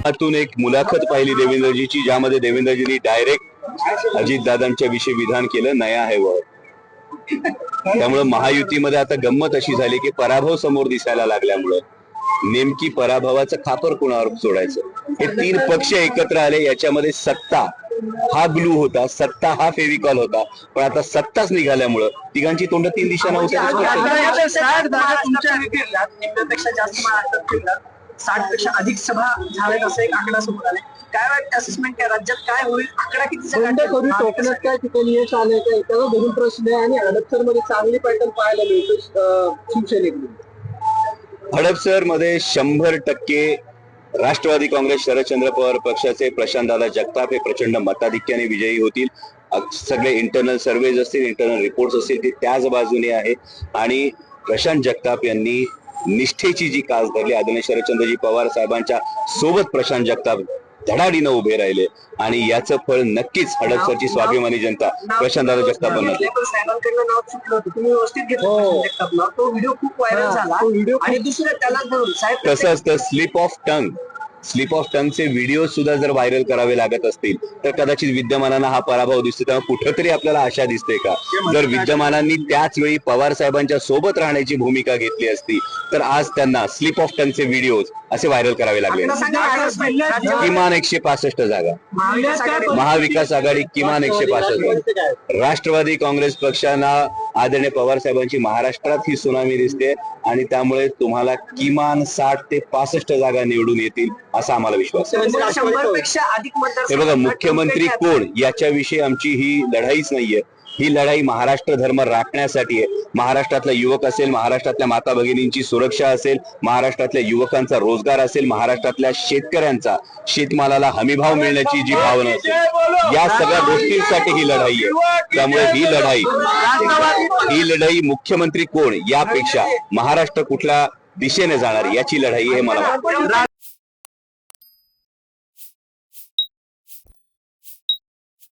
त्यातून एक मुलाखत पाहिली देवेंद्रजीची, ज्यामध्ये देवेंद्रजींनी डायरेक्ट अजितदादांच्या विषयी विधान केलं, नया है वह. त्यामुळे महायुतीमध्ये आता गंमत अशी झाली की पराभव समोर दिसायला लागल्यामुळं नेमकी पराभवाचं खापर कुणावर सोडायचं, हे तीन पक्ष एकत्र आले. याच्यामध्ये सत्ता हा ग्लू होता, सत्ता हा फेविकॉल होता, पण आता सत्ताच निघाल्यामुळं तिघांची तोंड तीन दिशांना होत. 60 पेक्षा अधिक सभा झाल्यात असं एक आकडा समोर आलाय. काय वाटतं, असेसमेंट काय, राज्यात काय होईल, आकडा किती कोकणात काय ठिकाणी यश आलंय का, त्याला धरून प्रश्न आहे. आणि हडपसर मध्ये चांगली पॅटर्न पाहायला मिळतो शिवसेनेकडून. हडपसर मध्ये 100% राष्ट्रवादी काँग्रेस शरदचंद्र पवार पक्षाचे प्रशांतदादा जगताप हे प्रचंड मताधिक्याने विजयी होतील. सगळे इंटरनल सर्वेज असतील, इंटरनल रिपोर्ट्स असतील, ते त्याच बाजूने आहे. आणि प्रशांत जगताप यांनी निष्ठेची जी कास धरली, आदरणीय शरदचंद्रजी पवार साहेबांच्या सोबत प्रशांत जगताप धडाडीनं उभे राहिले, आणि याचं फळ नक्कीच हडपसरची स्वाभिमानी जनता प्रशांतदादा जगतापांना. कसं असतं, स्लिप ऑफ टंगचे व्हिडिओ सुद्धा जर व्हायरल करावे लागत असतील तर कदाचित विद्यमानांना हा पराभव दिसतो. तेव्हा कुठंतरी आपल्याला आशा दिसते का, जर विद्यमानांनी त्याच वेळी पवार साहेबांच्या सोबत राहण्याची भूमिका घेतली असती तर आज त्यांना स्लिप ऑफ टंगचे व्हिडिओ असे व्हायरल करावे लागले. किमान 165 जागा, महाविकास आघाडी किमान 165 जागा. राष्ट्रवादी काँग्रेस पक्षांना आदरणीय पवार साहेबांची महाराष्ट्रात ही सुनामी दिसते, आणि त्यामुळे तुम्हाला किमान 60 ते 65 जागा निवडून येतील असा आम्हाला विश्वास आहे. 100 पेक्षा अधिक मतदार. हे बघा, मुख्यमंत्री कोण याच्याविषयी आमची ही लढाईच नाहीये. ही लढाई महाराष्ट्र धर्म राखण्यासाठी आहे. महाराष्ट्रातला युवक असेल, महाराष्ट्रातल्या माता भगिनींची सुरक्षा असेल, महाराष्ट्रातल्या युवकांचा रोजगार असेल, महाराष्ट्रातल्या शेतकऱ्यांचा शेतमालाला हमीभाव मिळण्याची जी भावना असेल, या सगळ्या गोष्टींसाठी ही लढाई आहे. त्यामुळे ही लढाई मुख्यमंत्री कोण यापेक्षा महाराष्ट्र कुठल्या दिशेने जाणार याची लढाई आहे मला वाटतं.